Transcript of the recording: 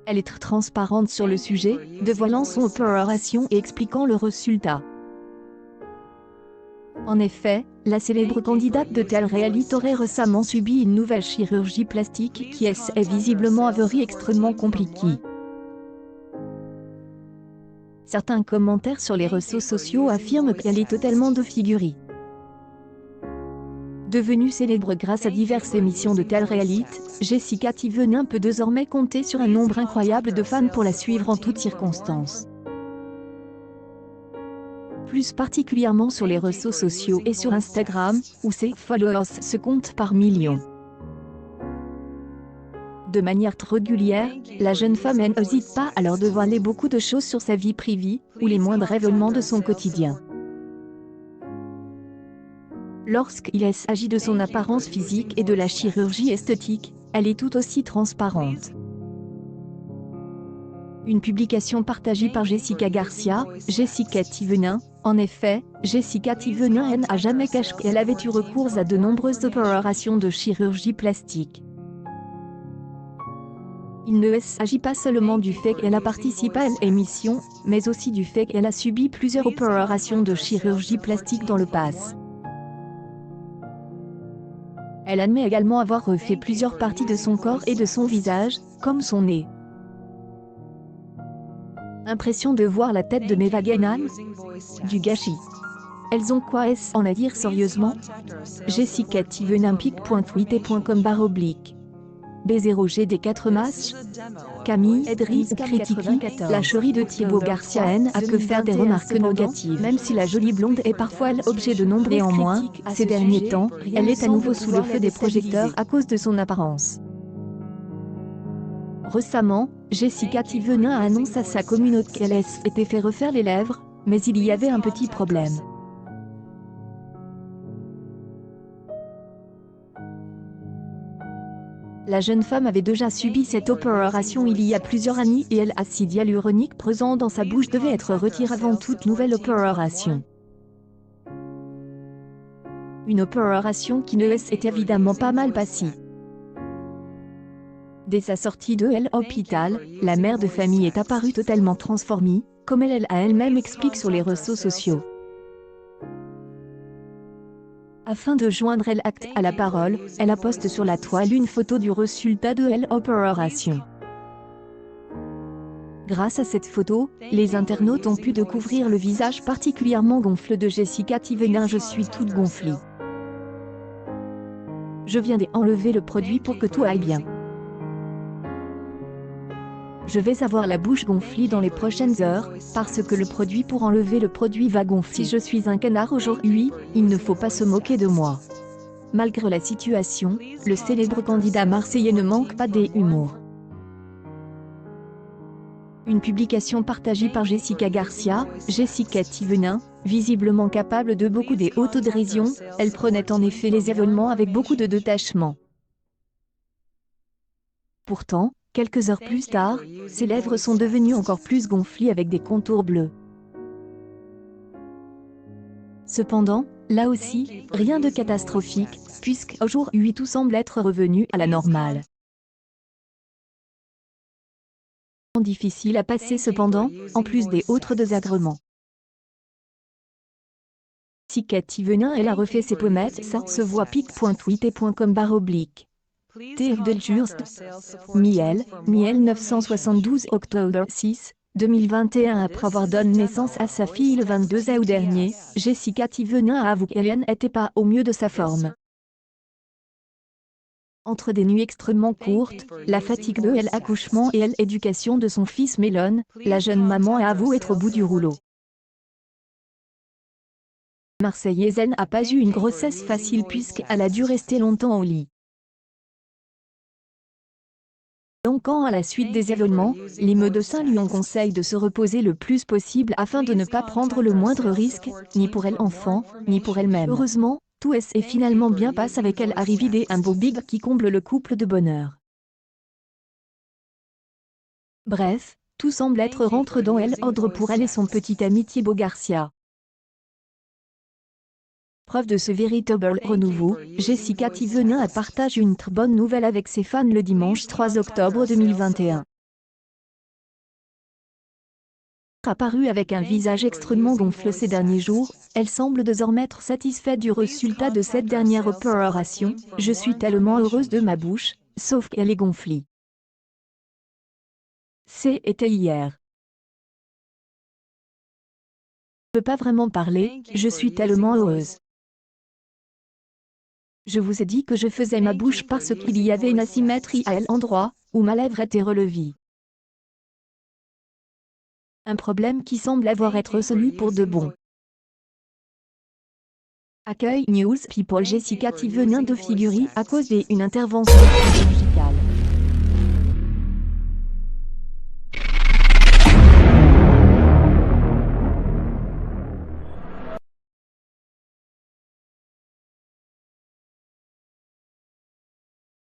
Elle est transparente sur le sujet, dévoilant son opération et expliquant le résultat. En effet, la célèbre candidate de télé-réalité aurait récemment subi une nouvelle chirurgie plastique qui est visiblement avérée extrêmement compliquée. Certains commentaires sur les réseaux sociaux affirment qu'elle est totalement défigurée. Devenue célèbre grâce à diverses émissions de télé-réalité, Jessica Thivenin peut désormais compter sur un nombre incroyable de fans pour la suivre en toutes circonstances. Plus particulièrement sur les réseaux sociaux et sur Instagram, où ses followers se comptent par millions. De manière régulière, la jeune femme n'hésite pas à leur dévoiler beaucoup de choses sur sa vie privée, ou les moindres événements de son quotidien. Lorsqu'il s'agit de son apparence physique et de la chirurgie esthétique, elle est tout aussi transparente. Une publication partagée par Jessica Garcia, Jessica Thivenin. En effet, Jessica Thivenin n'a jamais caché qu'elle avait eu recours à de nombreuses opérations de chirurgie plastique. Il ne s'agit pas seulement du fait qu'elle a participé à l'émission, mais aussi du fait qu'elle a subi plusieurs opérations de chirurgie plastique dans le passé. Elle admet également avoir refait plusieurs parties de son corps et de son visage, comme son nez. Impression de voir la tête de Meva Guénan? Du gâchis. Elles ont quoi en à dire sérieusement? Jessica Thivenin pic.twitter.com/. B0GD4 matchs. Camille Edris critique la chérie de Thibaut Garcia N a que faire des remarques négatives. Même si la jolie blonde est parfois l'objet de nombreux néanmoins, ces derniers temps, elle est à nouveau sous le feu des projecteurs à cause de son apparence. Récemment, Jessica Thivenin a annoncé à sa communauté qu'elle s'était fait refaire les lèvres, mais il y avait un petit problème. La jeune femme avait déjà subi cette opération il y a plusieurs années et l'acide hyaluronique présent dans sa bouche devait être retiré avant toute nouvelle opération. Une opération qui ne s'est évidemment pas mal passée. Dès sa sortie de l'hôpital, la mère de famille est apparue totalement transformée, comme elle-même explique sur les réseaux sociaux. Afin de joindre l'acte à la parole, elle a posté sur la toile une photo du résultat de l'opération. Grâce à cette photo, les internautes ont pu découvrir le visage particulièrement gonflé de Jessica Thivenin. Je suis toute gonflée. Je viens d'enlever le produit pour que tout aille bien. Je vais avoir la bouche gonflée dans les prochaines heures, parce que le produit pour enlever le produit va gonfler. Si je suis un canard aujourd'hui, il ne faut pas se moquer de moi. Malgré la situation, le célèbre candidat marseillais ne manque pas d'humour. Une publication partagée par Jessica Garcia, Jessica Thivenin, visiblement capable de beaucoup d'autodérision, elle prenait en effet les événements avec beaucoup de détachement. Pourtant, quelques heures plus tard, ses lèvres sont devenues encore plus gonflées avec des contours bleus. Cependant, là aussi, rien de catastrophique, puisqu'aujourd'hui tout semble être revenu à la normale. Difficile à passer cependant, en plus des autres désagréments. Jessica Thivenin elle a refait ses pommettes, ça se voit pic.twitter.com/. TF de Just. Miel 972 octobre 6, 2021. Après avoir donné naissance à sa fille le 22 août dernier, Jessica Thivenin a avoué qu'elle n'était pas au mieux de sa forme. Entre des nuits extrêmement courtes, la fatigue de l'accouchement et l'éducation de son fils Melon, la jeune maman a avoué être au bout du rouleau. Marseillaise n'a pas eu une grossesse facile puisqu'elle a dû rester longtemps au lit. Donc à la suite des événements, les médecins lui ont conseillé de se reposer le plus possible afin de ne pas prendre le moindre risque, ni pour l'enfant, ni pour elle-même. Heureusement, tout est finalement bien passé avec elle arrivée un beau big qui comble le couple de bonheur. Bref, tout semble être rentré dans l'ordre pour elle et son petit ami Thibaut Garcia. Preuve de ce véritable renouveau, Jessica Thivenin a partagé une très bonne nouvelle avec ses fans le dimanche 3 octobre 2021. apparue avec un visage extrêmement gonflé ces derniers jours. Elle semble désormais être satisfaite du résultat de cette dernière opération. Je suis tellement heureuse de ma bouche, sauf qu'elle est gonflée. C'était hier. Je ne peux pas vraiment parler, je suis tellement heureuse. Je vous ai dit que je faisais ma bouche parce qu'il y avait une asymétrie à l'endroit où ma lèvre était relevée. Un problème qui semble avoir été résolu pour de bon. Accueil News People Jessica T venait de figurer à cause d'une intervention chirurgicale.